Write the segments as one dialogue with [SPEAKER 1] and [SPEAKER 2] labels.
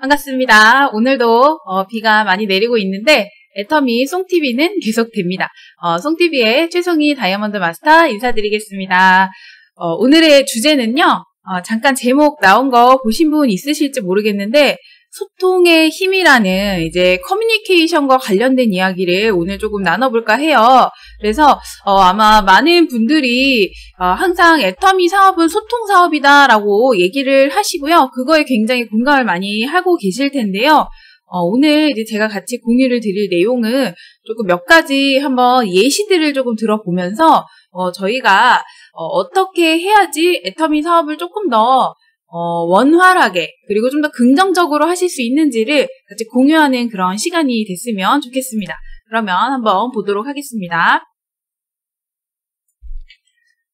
[SPEAKER 1] 반갑습니다. 오늘도 비가 많이 내리고 있는데 애터미 송TV는 계속됩니다. 송TV의 최송이 다이아몬드 마스터 인사드리겠습니다. 오늘의 주제는요. 잠깐 제목 나온 거 보신 분 있으실지 모르겠는데 소통의 힘이라는 이제 커뮤니케이션과 관련된 이야기를 오늘 조금 나눠볼까 해요. 그래서 아마 많은 분들이 항상 애터미 사업은 소통 사업이다라고 얘기를 하시고요. 그거에 굉장히 공감을 많이 하고 계실 텐데요. 오늘 이제 제가 같이 공유를 드릴 내용은 조금 몇 가지 한번 예시들을 조금 들어보면서 저희가 어떻게 해야지 애터미 사업을 조금 더 원활하게 그리고 좀 더 긍정적으로 하실 수 있는지를 같이 공유하는 그런 시간이 됐으면 좋겠습니다. 그러면 한번 보도록 하겠습니다.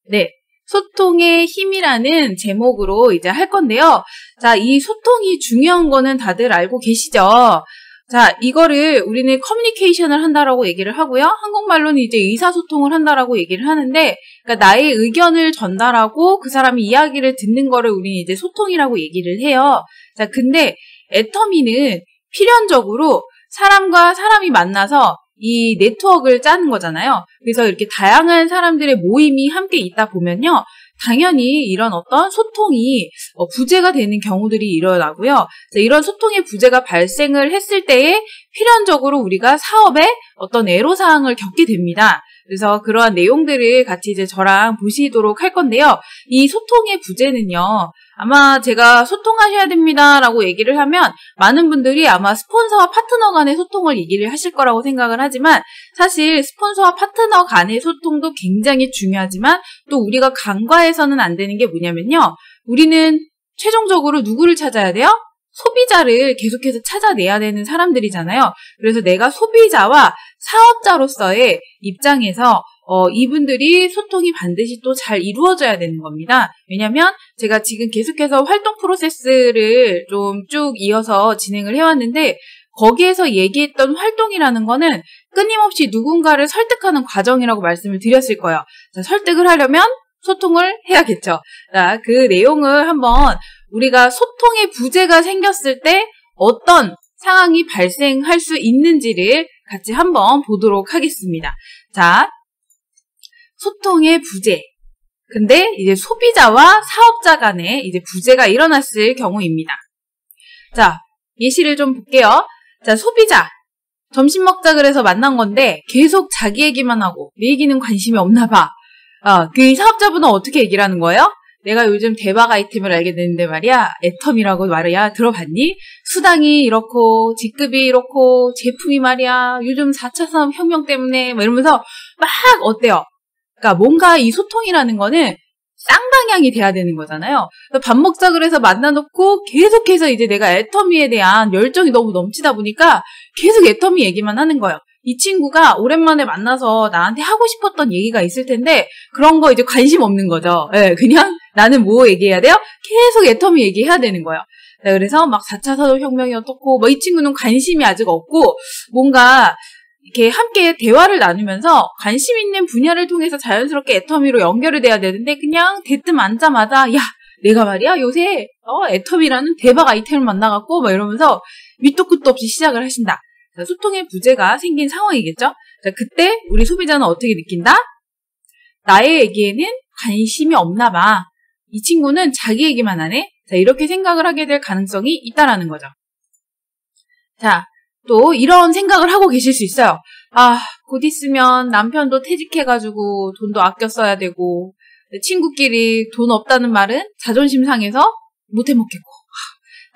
[SPEAKER 1] 네, 소통의 힘이라는 제목으로 이제 할 건데요. 자, 이 소통이 중요한 거는 다들 알고 계시죠? 자, 이거를 우리는 커뮤니케이션을 한다라고 얘기를 하고요. 한국말로는 이제 의사소통을 한다라고 얘기를 하는데, 그러니까 나의 의견을 전달하고 그 사람이 이야기를 듣는 거를 우리는 이제 소통이라고 얘기를 해요. 자, 근데 애터미는 필연적으로 사람과 사람이 만나서 이 네트워크를 짜는 거잖아요. 그래서 이렇게 다양한 사람들의 모임이 함께 있다 보면요. 당연히 이런 어떤 소통이 부재가 되는 경우들이 일어나고요. 자, 이런 소통의 부재가 발생을 했을 때에 필연적으로 우리가 사업에 어떤 애로사항을 겪게 됩니다. 그래서 그러한 내용들을 같이 이제 저랑 보시도록 할 건데요. 이 소통의 부재는요. 아마 제가 소통하셔야 됩니다라고 얘기를 하면 많은 분들이 아마 스폰서와 파트너 간의 소통을 얘기를 하실 거라고 생각을 하지만 사실 스폰서와 파트너 간의 소통도 굉장히 중요하지만 또 우리가 간과해서는 안 되는 게 뭐냐면요. 우리는 최종적으로 누구를 찾아야 돼요? 소비자를 계속해서 찾아내야 되는 사람들이잖아요. 그래서 내가 소비자와 사업자로서의 입장에서 이분들이 소통이 반드시 또 잘 이루어져야 되는 겁니다. 왜냐면 제가 지금 계속해서 활동 프로세스를 좀 쭉 이어서 진행을 해왔는데 거기에서 얘기했던 활동이라는 거는 끊임없이 누군가를 설득하는 과정이라고 말씀을 드렸을 거예요. 자, 설득을 하려면 소통을 해야겠죠. 자, 그 내용을 한번 우리가 소통의 부재가 생겼을 때 어떤 상황이 발생할 수 있는지를 같이 한번 보도록 하겠습니다. 자, 소통의 부재. 근데 이제 소비자와 사업자 간에 이제 부재가 일어났을 경우입니다. 자, 예시를 좀 볼게요. 자, 소비자. 점심 먹자 그래서 만난 건데 계속 자기 얘기만 하고 내 얘기는 관심이 없나 봐. 그 사업자분은 어떻게 얘기를 하는 거예요? 내가 요즘 대박 아이템을 알게 됐는데 말이야. 애텀이라고 말이야. 들어봤니? 수당이 이렇고 직급이 이렇고 제품이 말이야. 요즘 4차 산업혁명 때문에 뭐 이러면서 막 어때요? 그러니까 뭔가 이 소통이라는 거는 쌍방향이 돼야 되는 거잖아요. 밥 먹자 그래서 만나놓고 계속해서 이제 내가 애터미에 대한 열정이 너무 넘치다 보니까 계속 애터미 얘기만 하는 거예요. 이 친구가 오랜만에 만나서 나한테 하고 싶었던 얘기가 있을 텐데 그런 거 이제 관심 없는 거죠. 네, 그냥 나는 뭐 얘기해야 돼요? 계속 애터미 얘기해야 되는 거예요. 네, 그래서 막 4차 산업혁명이 어떻고 뭐 이 친구는 관심이 아직 없고 뭔가 이렇게 함께 대화를 나누면서 관심 있는 분야를 통해서 자연스럽게 애터미로 연결이 돼야 되는데 그냥 대뜸 앉자마자 야 내가 말이야 요새 애터미라는 대박 아이템을 만나갖고 막 이러면서 밑도 끝도 없이 시작을 하신다. 자, 소통의 부재가 생긴 상황이겠죠? 자, 그때 우리 소비자는 어떻게 느낀다? 나의 얘기에는 관심이 없나 봐. 이 친구는 자기 얘기만 하네? 자, 이렇게 생각을 하게 될 가능성이 있다라는 거죠. 자, 또 이런 생각을 하고 계실 수 있어요. 곧 있으면 남편도 퇴직해가지고 돈도 아껴 써야 되고 친구끼리 돈 없다는 말은 자존심 상해서 못 해먹겠고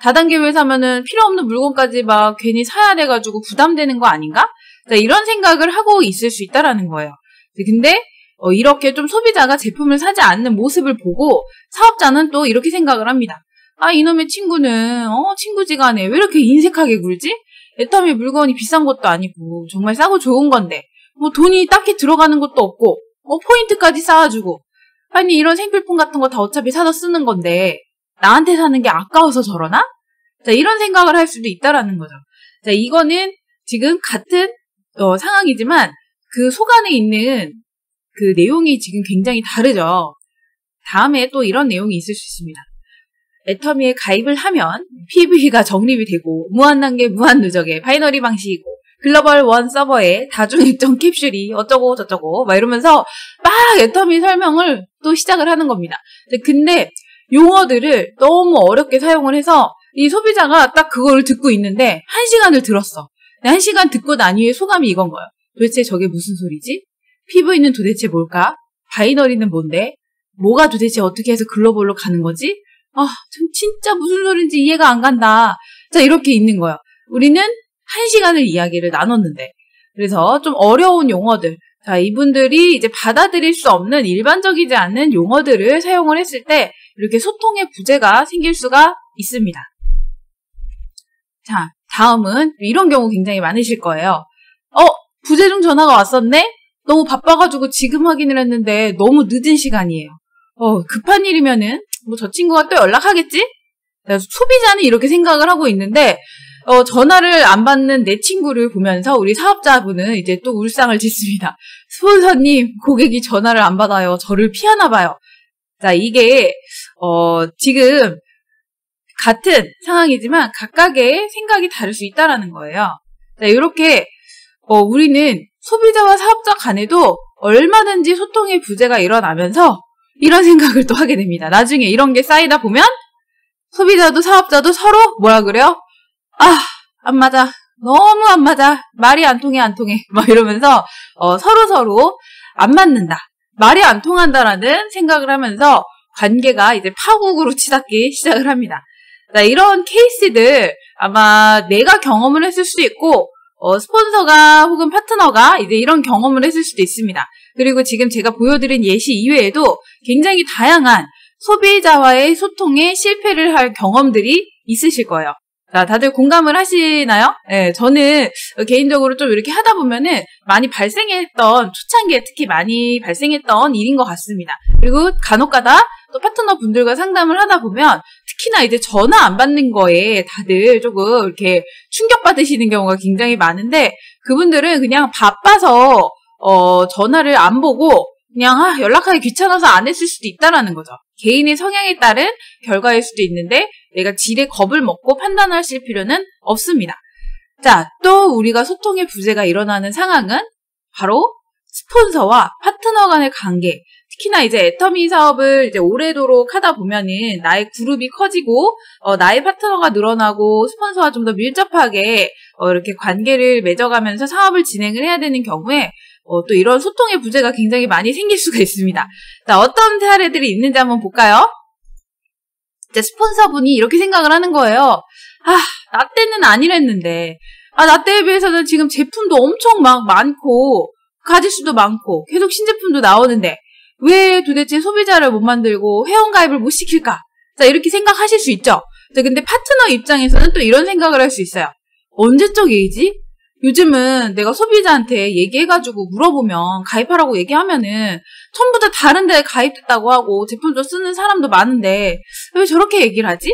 [SPEAKER 1] 다단계를 사면은 필요 없는 물건까지 막 괜히 사야 돼가지고 부담되는 거 아닌가? 자, 이런 생각을 하고 있을 수 있다라는 거예요. 근데 이렇게 좀 소비자가 제품을 사지 않는 모습을 보고 사업자는 또 이렇게 생각을 합니다. 이놈의 친구는 친구지간에 왜 이렇게 인색하게 굴지? 애터미 물건이 비싼 것도 아니고 정말 싸고 좋은 건데 뭐 돈이 딱히 들어가는 것도 없고 포인트까지 쌓아주고 아니 이런 생필품 같은 거 다 어차피 사서 쓰는 건데 나한테 사는 게 아까워서 저러나? 자, 이런 생각을 할 수도 있다라는 거죠. 자, 이거는 지금 같은 상황이지만 그 속 안에 있는 그 내용이 지금 굉장히 다르죠. 다음에 또 이런 내용이 있을 수 있습니다. 애터미에 가입을 하면 PV가 정립이 되고 무한단계 무한누적의 바이너리 방식이고 글로벌 원 서버에 다중액정 캡슐이 어쩌고 저쩌고 막 이러면서 막 애터미 설명을 또 시작을 하는 겁니다. 근데 용어들을 너무 어렵게 사용을 해서 이 소비자가 딱 그거를 듣고 있는데 1시간을 들었어. 1시간 듣고 난 이후에 소감이 이건 거예요. 도대체 저게 무슨 소리지? PV는 도대체 뭘까? 바이너리는 뭔데? 뭐가 도대체 어떻게 해서 글로벌로 가는 거지? 진짜 무슨 소린지 이해가 안 간다. 자, 이렇게 있는 거예요. 우리는 1시간을 이야기를 나눴는데. 그래서 좀 어려운 용어들. 자, 이분들이 이제 받아들일 수 없는 일반적이지 않은 용어들을 사용을 했을 때 이렇게 소통의 부재가 생길 수가 있습니다. 자, 다음은 이런 경우 굉장히 많으실 거예요. 부재중 전화가 왔었네? 너무 바빠가지고 지금 확인을 했는데 너무 늦은 시간이에요. 급한 일이면은 저 친구가 또 연락하겠지? 소비자는 이렇게 생각을 하고 있는데 전화를 안 받는 내 친구를 보면서 우리 사업자분은 이제 또 울상을 짓습니다. 스폰서님, 고객이 전화를 안 받아요. 저를 피하나 봐요. 자, 이게 지금 같은 상황이지만 각각의 생각이 다를 수 있다라는 거예요. 자, 이렇게 우리는 소비자와 사업자 간에도 얼마든지 소통의 부재가 일어나면서 이런 생각을 또 하게 됩니다. 나중에 이런 게 쌓이다 보면 소비자도 사업자도 서로 뭐라 그래요? 안 맞아. 너무 안 맞아. 말이 안 통해. 막 이러면서 서로 안 맞는다. 말이 안 통한다라는 생각을 하면서 관계가 이제 파국으로 치닫기 시작을 합니다. 자, 이런 케이스들 아마 내가 경험을 했을 수도 있고 스폰서가 혹은 파트너가 이제 이런 경험을 했을 수도 있습니다. 그리고 지금 제가 보여드린 예시 이외에도 굉장히 다양한 소비자와의 소통에 실패를 할 경험들이 있으실 거예요. 자, 다들 공감을 하시나요? 네, 저는 개인적으로 좀 이렇게 하다 보면은 많이 발생했던, 초창기에 특히 많이 발생했던 일인 것 같습니다. 그리고 간혹가다 또 파트너 분들과 상담을 하다 보면 특히나 이제 전화 안 받는 거에 다들 조금 이렇게 충격받으시는 경우가 굉장히 많은데 그분들은 그냥 바빠서 전화를 안 보고 그냥 연락하기 귀찮아서 안 했을 수도 있다라는 거죠. 개인의 성향에 따른 결과일 수도 있는데 내가 질에 겁을 먹고 판단하실 필요는 없습니다. 자, 또 우리가 소통의 부재가 일어나는 상황은 바로 스폰서와 파트너 간의 관계. 특히나 이제 애터미 사업을 이제 오래도록 하다 보면은 나의 그룹이 커지고 나의 파트너가 늘어나고 스폰서와 좀 더 밀접하게 이렇게 관계를 맺어가면서 사업을 진행을 해야 되는 경우에 또 이런 소통의 부재가 굉장히 많이 생길 수가 있습니다. 자, 어떤 사례들이 있는지 한번 볼까요? 이제 스폰서분이 이렇게 생각을 하는 거예요. 나 때는 아니랬는데, 나 때에 비해서는 지금 제품도 엄청 많고, 가짓수도 많고, 계속 신제품도 나오는데, 왜 도대체 소비자를 못 만들고 회원가입을 못 시킬까? 자, 이렇게 생각하실 수 있죠? 자, 근데 파트너 입장에서는 또 이런 생각을 할 수 있어요. 언제적 얘기지? 요즘은 내가 소비자한테 얘기해가지고 물어보면 가입하라고 얘기하면은 전부 다 다른 데에 가입됐다고 하고 제품도 쓰는 사람도 많은데 왜 저렇게 얘기를 하지?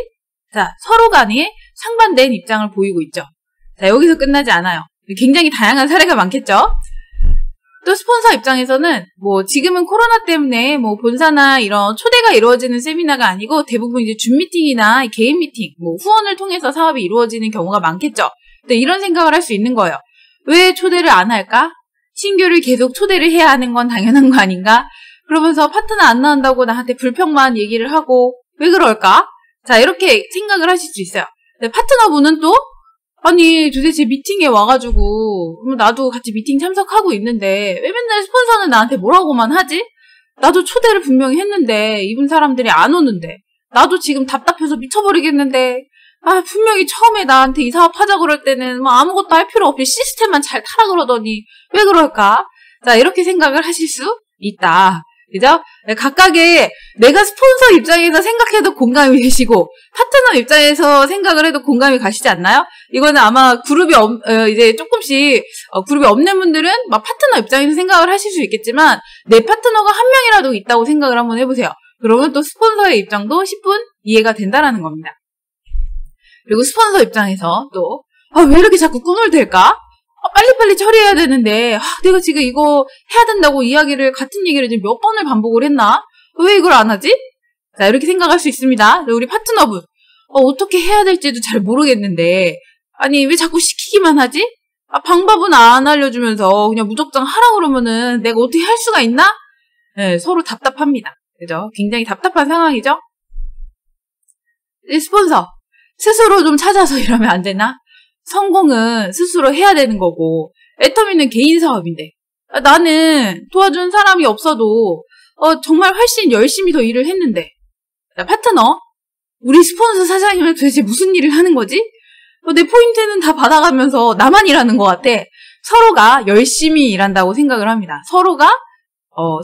[SPEAKER 1] 자, 서로 간에 상반된 입장을 보이고 있죠. 자, 여기서 끝나지 않아요. 굉장히 다양한 사례가 많겠죠? 또 스폰서 입장에서는 지금은 코로나 때문에 본사나 이런 초대가 이루어지는 세미나가 아니고 대부분 이제 줌 미팅이나 개인 미팅, 후원을 통해서 사업이 이루어지는 경우가 많겠죠. 근데 이런 생각을 할 수 있는 거예요. 왜 초대를 안 할까? 신규를 계속 초대를 해야 하는 건 당연한 거 아닌가? 그러면서 파트너 안 나온다고 나한테 불평만 얘기를 하고 왜 그럴까? 자, 이렇게 생각을 하실 수 있어요. 근데 파트너분은 또 아니 도대체 미팅에 와가지고 나도 같이 미팅 참석하고 있는데 왜 맨날 스폰서는 나한테 뭐라고만 하지? 나도 초대를 분명히 했는데 이분 사람들이 안 오는데 나도 지금 답답해서 미쳐버리겠는데 분명히 처음에 나한테 이 사업 하자 그럴 때는 아무것도 할 필요 없이 시스템만 잘 타라 그러더니 왜 그럴까? 자, 이렇게 생각을 하실 수 있다. 그죠? 각각의 내가 스폰서 입장에서 생각해도 공감이 되시고 파트너 입장에서 생각을 해도 공감이 가시지 않나요? 이거는 아마 그룹이 이제 조금씩 그룹이 없는 분들은 파트너 입장에서 생각을 하실 수 있겠지만 내 파트너가 한 명이라도 있다고 생각을 한번 해보세요. 그러면 또 스폰서의 입장도 10분 이해가 된다라는 겁니다. 그리고 스폰서 입장에서 또 왜 이렇게 자꾸 꿈을 댈까? 빨리빨리 처리해야 되는데 내가 지금 이거 해야 된다고 같은 얘기를 지금 몇 번을 반복을 했나? 왜 이걸 안 하지? 자, 이렇게 생각할 수 있습니다. 우리 파트너분, 어떻게 해야 될지도 잘 모르겠는데, 아니, 왜 자꾸 시키기만 하지? 방법은 안 알려주면서 그냥 무작정 하라 그러면은 내가 어떻게 할 수가 있나? 네, 서로 답답합니다. 그죠? 굉장히 답답한 상황이죠? 스폰서, 스스로 좀 찾아서 일하면 안 되나? 성공은 스스로 해야 되는 거고, 애터미는 개인 사업인데, 나는 도와준 사람이 없어도, 정말 훨씬 열심히 더 일을 했는데, 파트너, 우리 스폰서 사장님은 도대체 무슨 일을 하는 거지? 내 포인트는 다 받아가면서 나만 일하는 것 같아. 서로가 열심히 일한다고 생각을 합니다. 서로가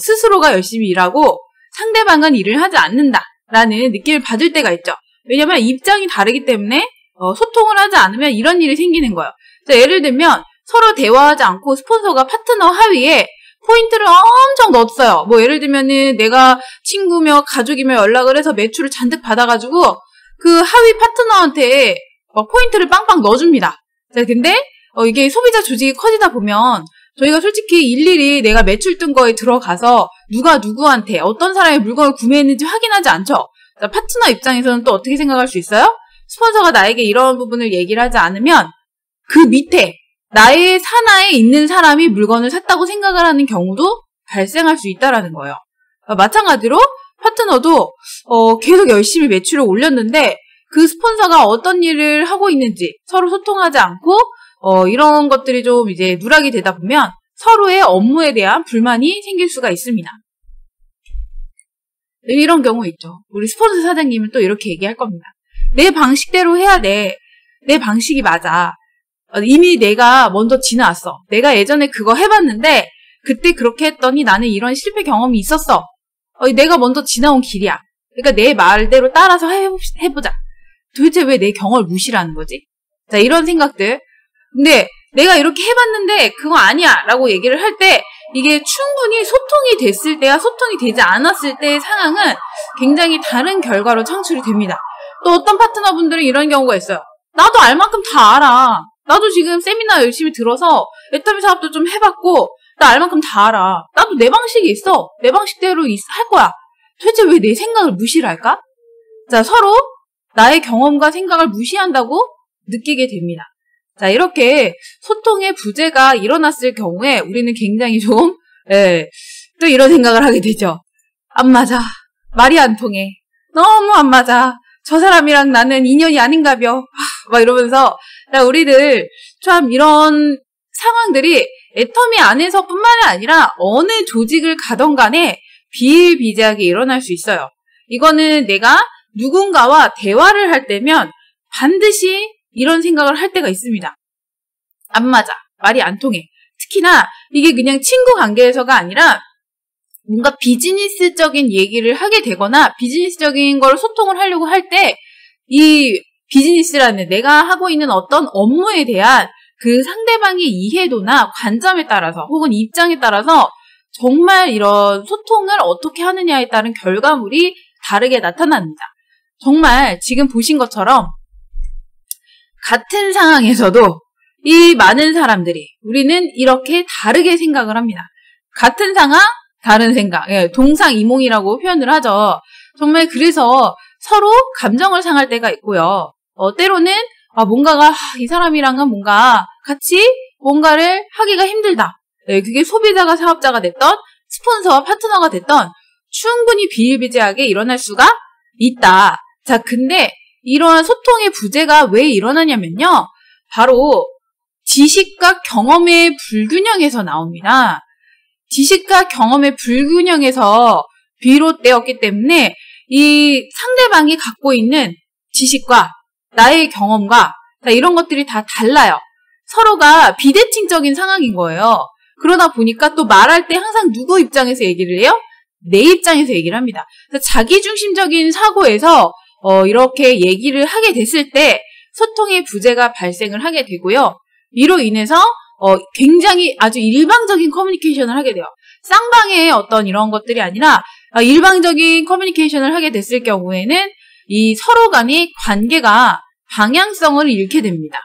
[SPEAKER 1] 스스로가 열심히 일하고 상대방은 일을 하지 않는다라는 느낌을 받을 때가 있죠. 왜냐면 입장이 다르기 때문에 소통을 하지 않으면 이런 일이 생기는 거예요. 자, 예를 들면 서로 대화하지 않고 스폰서가 파트너 하위에 포인트를 엄청 넣었어요. 뭐 예를 들면은 내가 친구며 가족이며 연락을 해서 매출을 잔뜩 받아가지고 그 하위 파트너한테 포인트를 빵빵 넣어줍니다. 자, 근데 이게 소비자 조직이 커지다 보면 저희가 솔직히 일일이 내가 매출 뜬 거에 들어가서 누가 누구한테 어떤 사람이 물건을 구매했는지 확인하지 않죠. 자, 파트너 입장에서는 또 어떻게 생각할 수 있어요? 스폰서가 나에게 이런 부분을 얘기를 하지 않으면 그 밑에 나의 산하에 있는 사람이 물건을 샀다고 생각을 하는 경우도 발생할 수 있다라는 거예요. 마찬가지로 파트너도 계속 열심히 매출을 올렸는데 그 스폰서가 어떤 일을 하고 있는지 서로 소통하지 않고 이런 것들이 좀 이제 누락이 되다 보면 서로의 업무에 대한 불만이 생길 수가 있습니다. 이런 경우 있죠. 우리 스폰서 사장님은 또 이렇게 얘기할 겁니다. 내 방식대로 해야 돼. 내 방식이 맞아. 이미 내가 먼저 지나왔어. 내가 예전에 그거 해봤는데 그때 그렇게 했더니 나는 이런 실패 경험이 있었어. 내가 먼저 지나온 길이야. 그러니까 내 말대로 따라서 해보자. 도대체 왜 내 경험을 무시하는 거지? 자, 이런 생각들. 근데 내가 이렇게 해봤는데 그거 아니야 라고 얘기를 할 때 이게 충분히 소통이 됐을 때와 소통이 되지 않았을 때의 상황은 굉장히 다른 결과로 창출이 됩니다. 또 어떤 파트너분들은 이런 경우가 있어요. 나도 알 만큼 다 알아. 나도 지금 세미나 열심히 들어서 애터미 사업도 좀 해봤고 나 알 만큼 다 알아. 나도 내 방식이 있어. 내 방식대로 할 거야. 도대체 왜 내 생각을 무시를 할까? 자, 서로 나의 경험과 생각을 무시한다고 느끼게 됩니다. 자, 이렇게 소통의 부재가 일어났을 경우에 우리는 굉장히 좀 또 이런 생각을 하게 되죠. 안 맞아. 말이 안 통해. 너무 안 맞아. 저 사람이랑 나는 인연이 아닌가벼. 막 이러면서 우리들 참 이런 상황들이 애터미 안에서뿐만 아니라 어느 조직을 가던 간에 비일비재하게 일어날 수 있어요. 이거는 내가 누군가와 대화를 할 때면 반드시 이런 생각을 할 때가 있습니다. 안 맞아. 말이 안 통해. 특히나 이게 그냥 친구 관계에서가 아니라 뭔가 비즈니스적인 얘기를 하게 되거나 비즈니스적인 걸 소통을 하려고 할 때 이 비즈니스라는 내가 하고 있는 어떤 업무에 대한 그 상대방의 이해도나 관점에 따라서 혹은 입장에 따라서 정말 이런 소통을 어떻게 하느냐에 따른 결과물이 다르게 나타납니다. 정말 지금 보신 것처럼 같은 상황에서도 이 많은 사람들이 우리는 이렇게 다르게 생각을 합니다. 같은 상황, 다른 생각. 동상이몽이라고 표현을 하죠. 정말 그래서 서로 감정을 상할 때가 있고요. 때로는 뭔가가 이 사람이랑은 뭔가 같이 뭔가를 하기가 힘들다. 그게 소비자가 사업자가 됐던 스폰서와 파트너가 됐던 충분히 비일비재하게 일어날 수가 있다. 자, 근데 이러한 소통의 부재가 왜 일어나냐면요. 바로 지식과 경험의 불균형에서 나옵니다. 지식과 경험의 불균형에서 비롯되었기 때문에 이 상대방이 갖고 있는 지식과 나의 경험과 이런 것들이 다 달라요. 서로가 비대칭적인 상황인 거예요. 그러다 보니까 또 말할 때 항상 누구 입장에서 얘기를 해요? 내 입장에서 얘기를 합니다. 자기중심적인 사고에서 이렇게 얘기를 하게 됐을 때 소통의 부재가 발생을 하게 되고요. 이로 인해서 굉장히 아주 일방적인 커뮤니케이션을 하게 돼요. 쌍방의 어떤 이런 것들이 아니라 일방적인 커뮤니케이션을 하게 됐을 경우에는 이 서로 간의 관계가 방향성을 잃게 됩니다.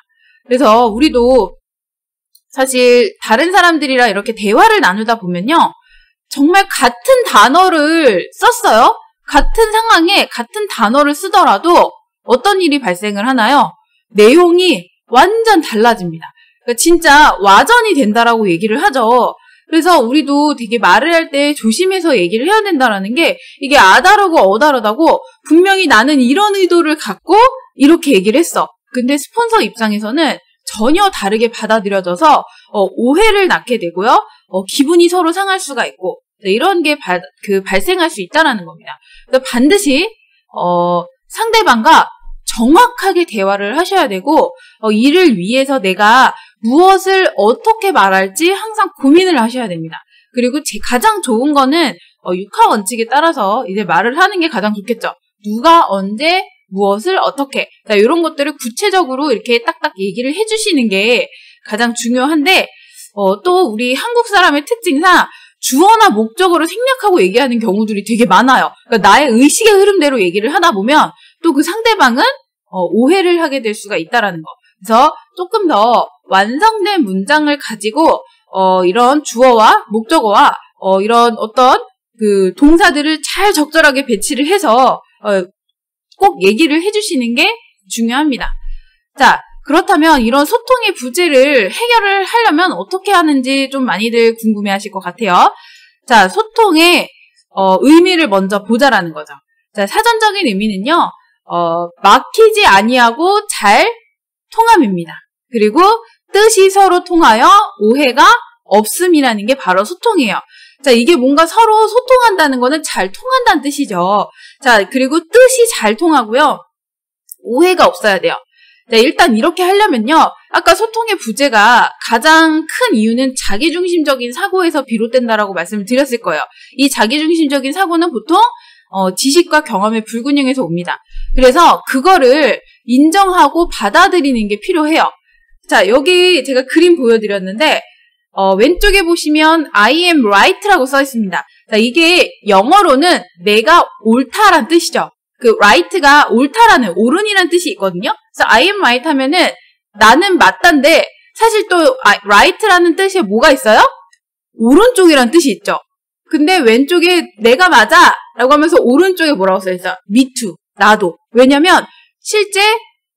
[SPEAKER 1] 그래서 우리도 사실 다른 사람들이랑 이렇게 대화를 나누다 보면요. 정말 같은 단어를 썼어요. 같은 상황에 같은 단어를 쓰더라도 어떤 일이 발생을 하나요? 내용이 완전 달라집니다. 그러니까 진짜 와전이 된다라고 얘기를 하죠. 그래서 우리도 되게 말을 할 때 조심해서 얘기를 해야 된다라는 게 이게 아다르고 어다르다고 분명히 나는 이런 의도를 갖고 이렇게 얘기를 했어. 근데 스폰서 입장에서는 전혀 다르게 받아들여져서 오해를 낳게 되고요. 기분이 서로 상할 수가 있고 이런 게 발생할 수 있다는 겁니다. 그래서 반드시 상대방과 정확하게 대화를 하셔야 되고 이를 위해서 내가 무엇을 어떻게 말할지 항상 고민을 하셔야 됩니다. 그리고 가장 좋은 거는 육하 원칙에 따라서 이제 말을 하는 게 가장 좋겠죠. 누가 언제 무엇을 어떻게 이런 것들을 구체적으로 이렇게 딱딱 얘기를 해주시는 게 가장 중요한데 또 우리 한국 사람의 특징상 주어나 목적어를 생략하고 얘기하는 경우들이 되게 많아요. 그러니까 나의 의식의 흐름대로 얘기를 하다 보면 또 그 상대방은 오해를 하게 될 수가 있다라는 거. 그래서 조금 더 완성된 문장을 가지고 이런 주어와 목적어와 이런 어떤 그 동사들을 잘 적절하게 배치를 해서 꼭 얘기를 해주시는 게 중요합니다. 자, 그렇다면 이런 소통의 부재를 해결을 하려면 어떻게 하는지 좀 많이들 궁금해하실 것 같아요. 자, 소통의 의미를 먼저 보자라는 거죠. 자, 사전적인 의미는요, 막히지 아니하고 잘 통함입니다. 그리고 뜻이 서로 통하여 오해가 없음이라는 게 바로 소통이에요. 자, 이게 뭔가 서로 소통한다는 거는 잘 통한다는 뜻이죠. 자, 그리고 뜻이 잘 통하고요. 오해가 없어야 돼요. 자, 일단 이렇게 하려면요. 아까 소통의 부재가 가장 큰 이유는 자기중심적인 사고에서 비롯된다라고 말씀을 드렸을 거예요. 이 자기중심적인 사고는 보통 지식과 경험의 불균형에서 옵니다. 그래서 그거를 인정하고 받아들이는 게 필요해요. 자, 여기 제가 그림 보여드렸는데 왼쪽에 보시면 I am right라고 써 있습니다. 자, 이게 영어로는 내가 옳다란 뜻이죠. 그 right가 옳다라는 옳은이라는 뜻이 있거든요. 그래서 I am right 하면은 나는 맞단데 사실 또 right라는 뜻에 뭐가 있어요? 오른쪽이라는 뜻이 있죠. 근데 왼쪽에 내가 맞아 라고 하면서 오른쪽에 뭐라고 써 있어요? Me too. 나도. 왜냐면 실제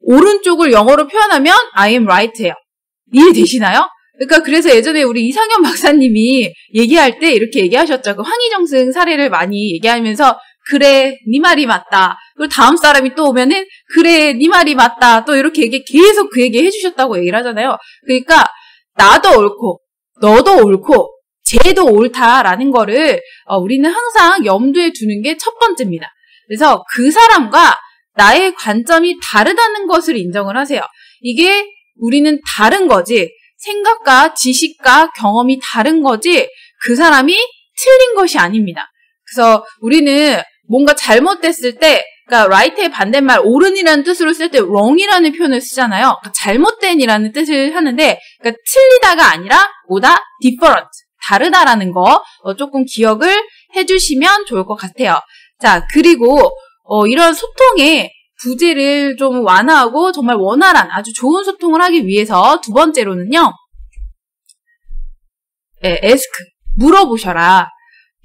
[SPEAKER 1] 오른쪽을 영어로 표현하면 I am right예요. 이해되시나요? 그러니까 그래서 예전에 우리 이상현 박사님이 얘기할 때 이렇게 얘기하셨죠. 그 황희정승 사례를 많이 얘기하면서 그래, 네 말이 맞다. 그리고 다음 사람이 또 오면은 그래, 네 말이 맞다. 또 이렇게 계속 그 얘기 해주셨다고 얘기를 하잖아요. 그러니까 나도 옳고 너도 옳고 쟤도 옳다라는 거를 우리는 항상 염두에 두는 게 첫 번째입니다. 그래서 그 사람과 나의 관점이 다르다는 것을 인정을 하세요. 이게 우리는 다른 거지. 생각과 지식과 경험이 다른 거지 그 사람이 틀린 것이 아닙니다. 그래서 우리는 뭔가 잘못됐을 때 그러니까 right의 반대말 옳은이라는 뜻으로 쓸 때 wrong이라는 표현을 쓰잖아요. 그러니까 잘못된이라는 뜻을 하는데 그러니까 틀리다가 아니라 뭐다? different. 다르다라는 거 조금 기억을 해주시면 좋을 것 같아요. 자, 그리고 이런 소통의 부재를 좀 완화하고 정말 원활한 아주 좋은 소통을 하기 위해서 두 번째로는요. ask, 물어보셔라.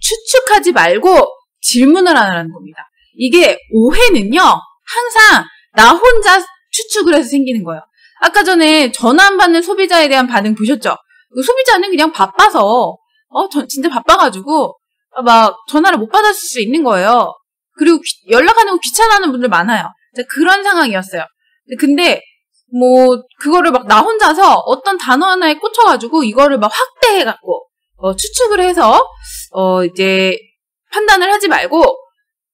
[SPEAKER 1] 추측하지 말고 질문을 하라는 겁니다. 이게 오해는요. 항상 나 혼자 추측을 해서 생기는 거예요. 아까 전에 전화 안 받는 소비자에 대한 반응 보셨죠? 그 소비자는 그냥 바빠서 진짜 바빠가지고 막 전화를 못 받았을 수 있는 거예요. 그리고 연락하는 거 귀찮아하는 분들 많아요. 그런 상황이었어요. 근데 뭐 그거를 막 나 혼자서 어떤 단어 하나에 꽂혀가지고 이거를 막 확대해갖고 추측을 해서 이제 판단을 하지 말고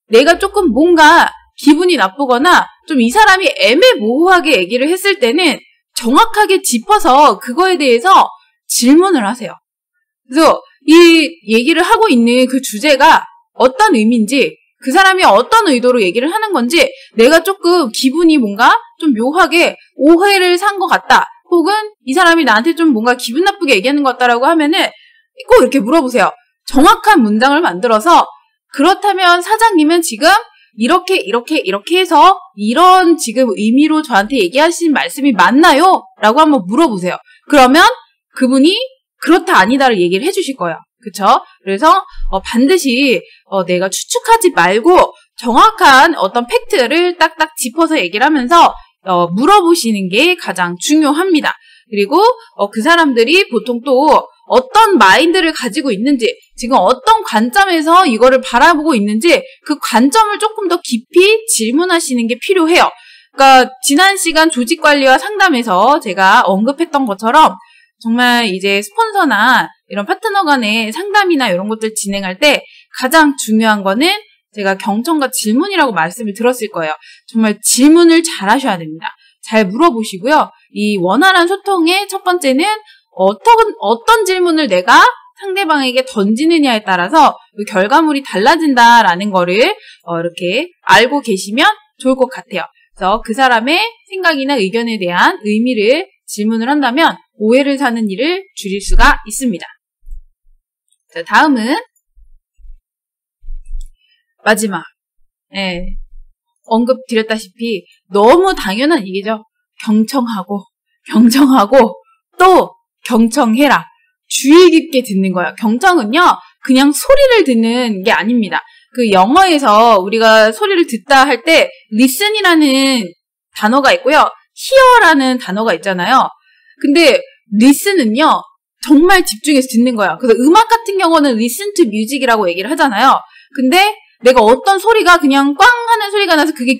[SPEAKER 1] 내가 조금 뭔가 기분이 나쁘거나 좀 이 사람이 애매모호하게 얘기를 했을 때는 정확하게 짚어서 그거에 대해서 질문을 하세요. 그래서 이 얘기를 하고 있는 그 주제가 어떤 의미인지 그 사람이 어떤 의도로 얘기를 하는 건지 내가 조금 기분이 뭔가 좀 묘하게 오해를 산 것 같다. 혹은 이 사람이 나한테 좀 뭔가 기분 나쁘게 얘기하는 것 같다라고 하면은 꼭 이렇게 물어보세요. 정확한 문장을 만들어서 그렇다면 사장님은 지금 이렇게 해서 이런 지금 의미로 저한테 얘기하신 말씀이 맞나요? 라고 한번 물어보세요. 그러면 그분이 그렇다 아니다를 얘기를 해주실 거예요. 그쵸? 그래서 반드시 내가 추측하지 말고 정확한 어떤 팩트를 딱딱 짚어서 얘기를 하면서 물어보시는 게 가장 중요합니다. 그리고 그 사람들이 보통 또 어떤 마인드를 가지고 있는지, 지금 어떤 관점에서 이거를 바라보고 있는지 그 관점을 조금 더 깊이 질문하시는 게 필요해요. 그러니까 지난 시간 조직관리와 상담에서 제가 언급했던 것처럼 정말 이제 스폰서나 이런 파트너 간의 상담이나 이런 것들 진행할 때 가장 중요한 거는 제가 경청과 질문이라고 말씀을 들었을 거예요. 정말 질문을 잘 하셔야 됩니다. 잘 물어보시고요. 이 원활한 소통의 첫 번째는 어떤 질문을 내가 상대방에게 던지느냐에 따라서 그 결과물이 달라진다라는 거를 이렇게 알고 계시면 좋을 것 같아요. 그래서 그 사람의 생각이나 의견에 대한 의미를 질문을 한다면 오해를 사는 일을 줄일 수가 있습니다. 자, 다음은 마지막. 언급드렸다시피 너무 당연한 얘기죠. 경청하고 또 경청해라. 주의 깊게 듣는 거예요. 경청은요, 그냥 소리를 듣는 게 아닙니다. 그 영어에서 우리가 소리를 듣다 할 때 listen이라는 단어가 있고요. hear라는 단어가 있잖아요. 근데 listen은요, 정말 집중해서 듣는 거예요. 그래서 음악 같은 경우는 listen to music이라고 얘기를 하잖아요. 근데 내가 어떤 소리가 그냥 꽝 하는 소리가 나서 그게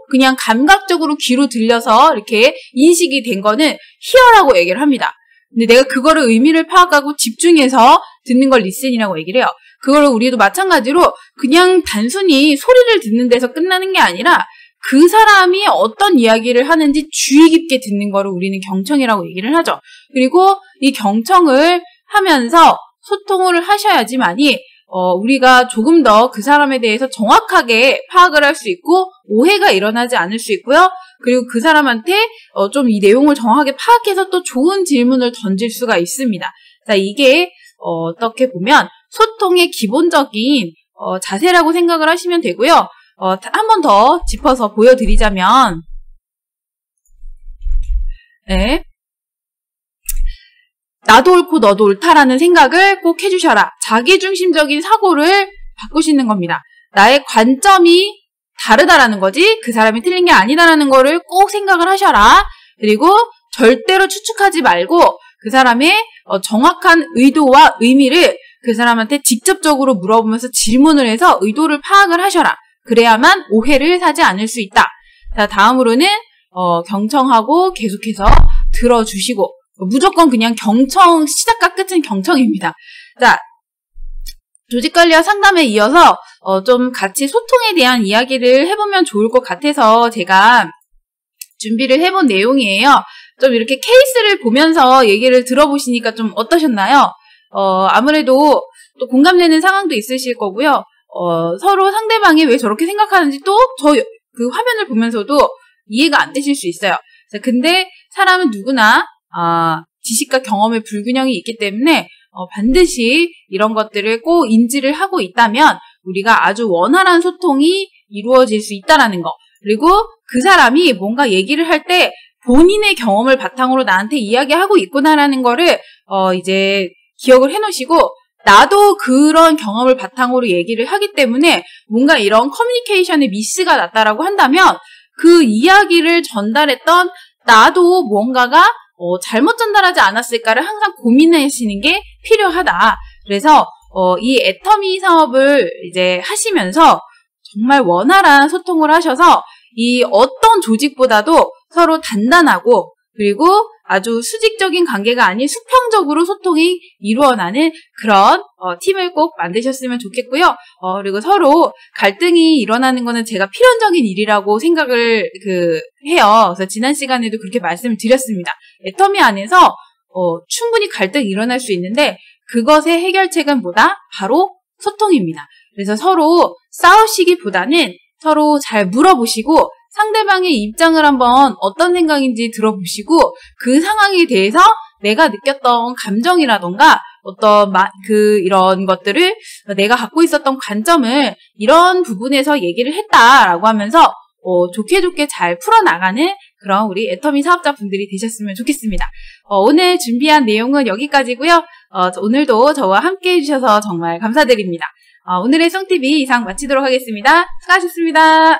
[SPEAKER 1] 그냥 감각적으로 귀로 들려서 이렇게 인식이 된 거는 hear라고 얘기를 합니다. 근데 내가 그거를 의미를 파악하고 집중해서 듣는 걸 listen이라고 얘기를 해요. 그거를 우리도 마찬가지로 그냥 단순히 소리를 듣는 데서 끝나는 게 아니라 그 사람이 어떤 이야기를 하는지 주의 깊게 듣는 거를 우리는 경청이라고 얘기를 하죠. 그리고 이 경청을 하면서 소통을 하셔야지만이 우리가 조금 더 그 사람에 대해서 정확하게 파악을 할 수 있고 오해가 일어나지 않을 수 있고요. 그리고 그 사람한테 좀 이 내용을 정확하게 파악해서 또 좋은 질문을 던질 수가 있습니다. 자, 이게 어떻게 보면 소통의 기본적인 자세라고 생각을 하시면 되고요. 한 번 더 짚어서 보여드리자면, 네. 나도 옳고 너도 옳다라는 생각을 꼭 해주셔라. 자기중심적인 사고를 바꾸시는 겁니다. 나의 관점이 다르다라는 거지 그 사람이 틀린 게 아니다라는 거를 꼭 생각을 하셔라. 그리고 절대로 추측하지 말고 그 사람의 정확한 의도와 의미를 그 사람한테 직접적으로 물어보면서 질문을 해서 의도를 파악을 하셔라. 그래야만 오해를 사지 않을 수 있다. 자, 다음으로는 경청하고 계속해서 들어주시고, 무조건 그냥 경청, 시작과 끝은 경청입니다. 자, 조직관리와 상담에 이어서 좀 같이 소통에 대한 이야기를 해보면 좋을 것 같아서 제가 준비를 해본 내용이에요. 좀 이렇게 케이스를 보면서 얘기를 들어보시니까 좀 어떠셨나요? 아무래도 또 공감되는 상황도 있으실 거고요. 서로 상대방이 왜 저렇게 생각하는지 또 그 화면을 보면서도 이해가 안 되실 수 있어요. 근데 사람은 누구나 지식과 경험의 불균형이 있기 때문에 반드시 이런 것들을 꼭 인지를 하고 있다면 우리가 아주 원활한 소통이 이루어질 수 있다라는 거. 그리고 그 사람이 뭔가 얘기를 할 때 본인의 경험을 바탕으로 나한테 이야기하고 있구나라는 거를 이제 기억을 해놓으시고, 나도 그런 경험을 바탕으로 얘기를 하기 때문에 뭔가 이런 커뮤니케이션에 미스가 났다라고 한다면 그 이야기를 전달했던 나도 뭔가가 잘못 전달하지 않았을까를 항상 고민하시는 게 필요하다. 그래서 이 애터미 사업을 이제 하시면서 정말 원활한 소통을 하셔서 이 어떤 조직보다도 서로 단단하고 그리고 아주 수직적인 관계가 아닌 수평적으로 소통이 이루어나는 그런 팀을 꼭 만드셨으면 좋겠고요. 그리고 서로 갈등이 일어나는 거는 제가 필연적인 일이라고 생각을 해요. 그래서 지난 시간에도 그렇게 말씀을 드렸습니다. 애터미 안에서 충분히 갈등이 일어날 수 있는데 그것의 해결책은 뭐다? 바로 소통입니다. 그래서 서로 싸우시기보다는 서로 잘 물어보시고 상대방의 입장을 한번 어떤 생각인지 들어보시고 그 상황에 대해서 내가 느꼈던 감정이라던가 어떤 이런 것들을 내가 갖고 있었던 관점을 이런 부분에서 얘기를 했다라고 하면서 좋게 잘 풀어나가는 그런 우리 애터미 사업자분들이 되셨으면 좋겠습니다. 오늘 준비한 내용은 여기까지고요. 오늘도 저와 함께 해주셔서 정말 감사드립니다. 오늘의 썽TV 이상 마치도록 하겠습니다. 수고하셨습니다.